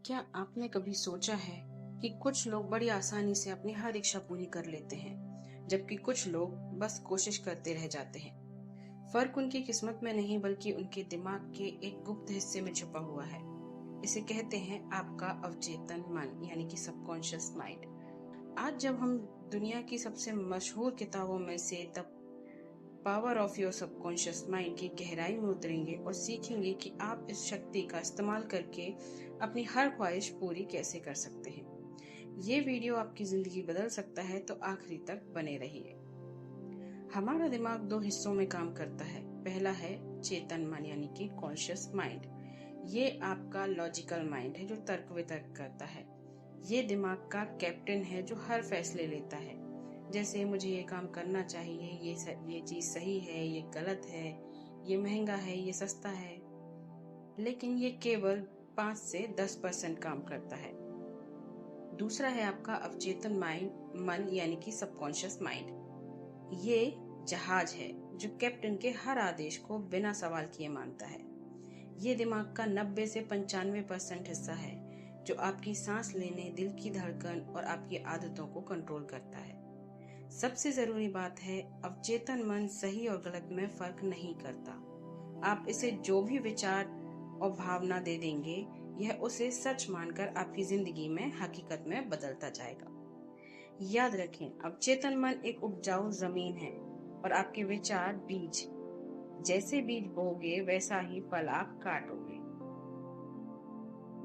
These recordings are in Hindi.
क्या आपने कभी सोचा है कि कुछ लोग बड़ी आसानी से अपनी हर इच्छा पूरी कर लेते हैं, जबकि कुछ लोग बस कोशिश करते रह जाते हैं। फर्क उनकी किस्मत में नहीं बल्कि उनके दिमाग के एक गुप्त हिस्से में छुपा हुआ है। इसे कहते हैं आपका अवचेतन मन यानी कि सबकॉन्शियस माइंड। आज जब हम दुनिया की सबसे मशहूर किताबों में से the power of your subconscious mind की गहराई में उतरेंगे और सीखेंगे कि आप इस शक्ति का इस्तेमाल करके अपनी हर ख्वाहिश पूरी कैसे कर सकते हैं। ये वीडियो आपकी जिंदगी बदल सकता है, तो आखिरी तक बने रहिए। हमारा दिमाग दो हिस्सों में काम करता है। पहला है चेतन मन यानी कि कॉन्शियस माइंड। ये आपका लॉजिकल माइंड है जो तर्क वितर्क करता है। ये दिमाग का कैप्टन है जो हर फैसले लेता है, जैसे मुझे ये काम करना चाहिए, ये चीज सही है, ये गलत है, ये महंगा है, ये सस्ता है। लेकिन ये केवल 5 से 10% काम करता है। दूसरा है आपका अवचेतन मन यानी कि सबकॉन्शियस माइंड। ये जहाज है जो कैप्टन के हर आदेश को बिना सवाल किए मानता है। ये दिमाग का 90 से 95% हिस्सा है जो आपकी सांस लेने, दिल की धड़कन और आपकी आदतों को कंट्रोल करता है। सबसे जरूरी बात है, अवचेतन मन सही और गलत में फर्क नहीं करता। आप इसे जो भी विचार और भावना दे देंगे, यह उसे सच मानकर आपकी जिंदगी में हकीकत में बदलता जाएगा। याद रखें, अवचेतन मन एक उपजाऊ जमीन है और आपके विचार बीज। जैसे बीज बोओगे वैसा ही फल आप काटोगे।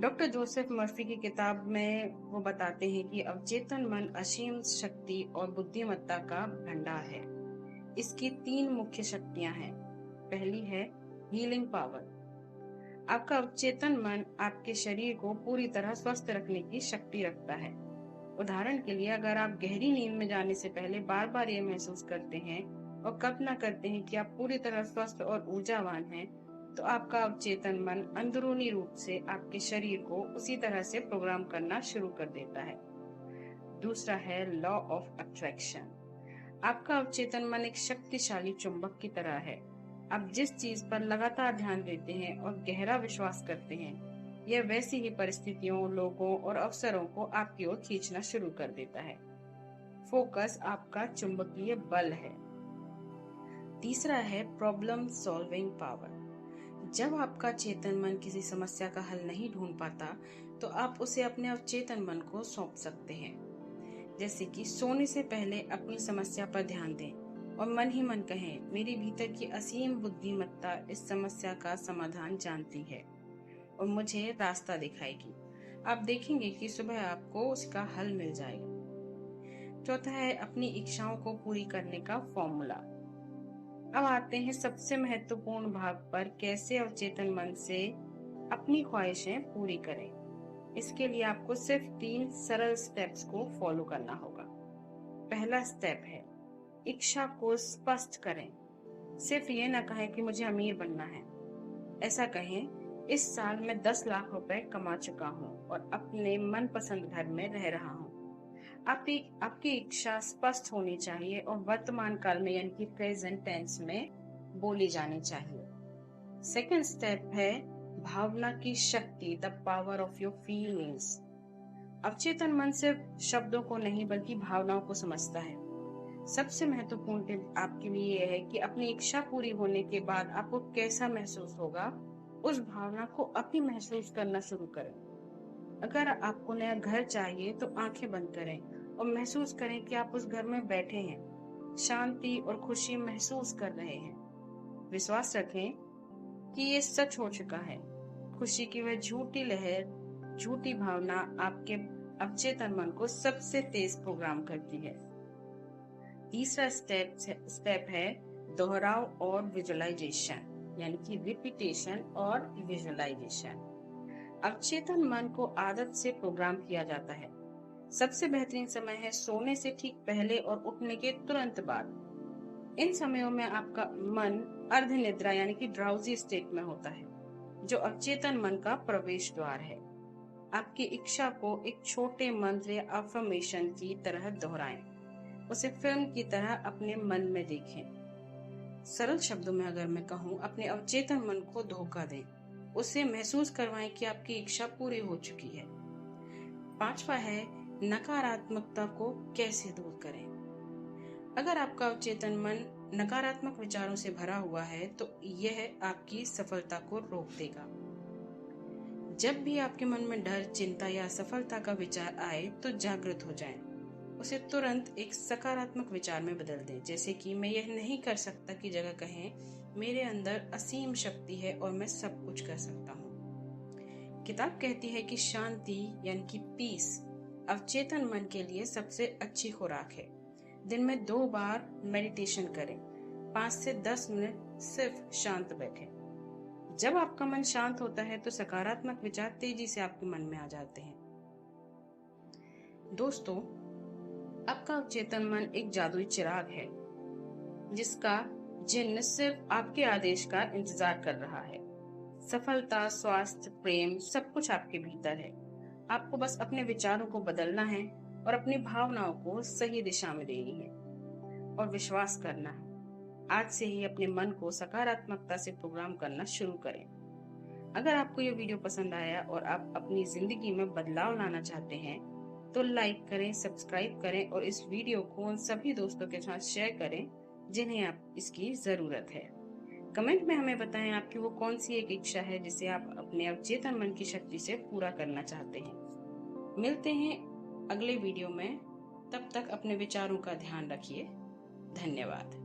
डॉक्टर जोसेफ मर्फी की किताब में वो बताते हैं कि अवचेतन मन असीम शक्ति और बुद्धिमत्ता का भंडार है। इसकी 3 मुख्य शक्तियां हैं। पहली है हीलिंग पावर। आपका अवचेतन मन आपके शरीर को पूरी तरह स्वस्थ रखने की शक्ति रखता है। उदाहरण के लिए, अगर आप गहरी नींद में जाने से पहले बार बार ये महसूस करते हैं और कल्पना करते हैं कि आप पूरी तरह स्वस्थ और ऊर्जावान हैं, तो आपका अवचेतन मन अंदरूनी रूप से आपके शरीर को उसी तरह से प्रोग्राम करना शुरू कर देता है। दूसरा है लॉ ऑफ अट्रैक्शन। आपका अवचेतन मन एक शक्तिशाली चुंबक की तरह है। आप जिस चीज पर लगातार ध्यान देते हैं और गहरा विश्वास करते हैं, यह वैसी ही परिस्थितियों, लोगों और अवसरों को आपकी ओर खींचना शुरू कर देता है। फोकस आपका चुंबकीय बल है। तीसरा है प्रॉब्लम सॉल्विंग पावर। जब आपका चेतन मन किसी समस्या का हल नहीं ढूंढ पाता, तो आप उसे अपने अवचेतन मन को सौंप सकते हैं। जैसे कि सोने से पहले अपनी समस्या पर ध्यान दें और मन ही मन कहें, मेरी भीतर की असीम बुद्धिमत्ता इस समस्या का समाधान जानती है और मुझे रास्ता दिखाएगी। आप देखेंगे कि सुबह आपको उसका हल मिल जाएगा। चौथा है अपनी इच्छाओं को पूरी करने का फॉर्मूला। अब आते हैं सबसे महत्वपूर्ण भाग पर, कैसे अवचेतन मन से अपनी ख्वाहिशें पूरी करें। इसके लिए आपको सिर्फ 3 सरल स्टेप्स को फॉलो करना होगा। पहला स्टेप है इच्छा को स्पष्ट करें। सिर्फ ये ना कहें कि मुझे अमीर बनना है। ऐसा कहें, इस साल मैं 10 लाख रुपए कमा चुका हूँ और अपने मनपसंद घर में रह रहा हूँ। आपकी इच्छा स्पष्ट होनी चाहिए और वर्तमान काल में यानी कि प्रेजेंट टेंस में बोली जानी चाहिए। सेकंड स्टेप है भावना की शक्ति, the power of your feelings. अवचेतन मन सिर्फ शब्दों को नहीं बल्कि भावनाओं को समझता है। सबसे महत्वपूर्ण टिप आपके लिए यह है कि अपनी इच्छा पूरी होने के बाद आपको कैसा महसूस होगा, उस भावना को अभी महसूस करना शुरू करें। अगर आपको नया घर चाहिए तो आंखें बंद करें और महसूस करें कि आप उस घर में बैठे हैं, शांति और खुशी महसूस कर रहे हैं। विश्वास रखें कि ये सच हो चुका है। खुशी की वह झूठी लहर, झूठी भावना आपके अवचेतन मन को सबसे तेज प्रोग्राम करती है। तीसरा स्टेप है दोहराव और विजुअलाइजेशन यानी कि रिपीटेशन और विजुअलाइजेशन। अवचेतन मन को आदत से प्रोग्राम किया जाता है। सबसे बेहतरीन समय है सोने से ठीक पहले और उठने के तुरंत बाद। इन समयों में आपका मन अर्ध निद्रा यानी कि ड्राउजी स्टेट में होता है, जो अवचेतन मन का प्रवेश द्वार है। आपकी इच्छा को एक छोटे मंत्र या अफर्मेशन की तरह दोहराएं। उसे फिल्म की तरह अपने मन में देखें। सरल शब्दों में अगर मैं कहूँ, अपने अवचेतन मन को धोखा दें। उसे महसूस करवाएं कि आपकी इच्छा पूरी हो चुकी है। 5वां है नकारात्मकता को कैसे दूर करें। अगर आपका अवचेतन मन नकारात्मक विचारों से भरा हुआ है तो यह आपकी सफलता को रोक देगा। जब भी आपके मन में डर, चिंता या असफलता का विचार आए तो जागृत हो जाएं। उसे तुरंत एक सकारात्मक विचार में बदल दें, जैसे कि मैं यह नहीं कर सकता की जगह कहें मेरे अंदर असीम शक्ति है और मैं सब कुछ कर सकता हूँ। किताब कहती है कि शांति यानी कि पीस अवचेतन मन के लिए सबसे अच्छी खुराक है। दिन में 2 बार मेडिटेशन करें, 5 से 10 मिनट सिर्फ शांत बैठें। जब आपका मन शांत होता है तो सकारात्मक विचार तेजी से आपके मन में आ जाते हैं। दोस्तों, आपका अवचेतन मन एक जादुई चिराग है जिसका जिन्न सिर्फ आपके आदेश का इंतजार कर रहा है। सफलता, स्वास्थ्य, प्रेम सब कुछ आपके भीतर है। आपको बस अपने विचारों को बदलना है और अपनी भावनाओं को सही दिशा में देनी है और विश्वास करना है। आज से ही अपने मन को सकारात्मकता से प्रोग्राम करना शुरू करें। अगर आपको ये वीडियो पसंद आया और आप अपनी जिंदगी में बदलाव लाना चाहते हैं तो लाइक करें, सब्सक्राइब करें और इस वीडियो को उन सभी दोस्तों के साथ शेयर करें जिन्हें आप इसकी जरूरत है। कमेंट में हमें बताएं आपकी वो कौन सी एक इच्छा है जिसे आप अपने अवचेतन मन की शक्ति से पूरा करना चाहते हैं। मिलते हैं अगले वीडियो में, तब तक अपने विचारों का ध्यान रखिए। धन्यवाद।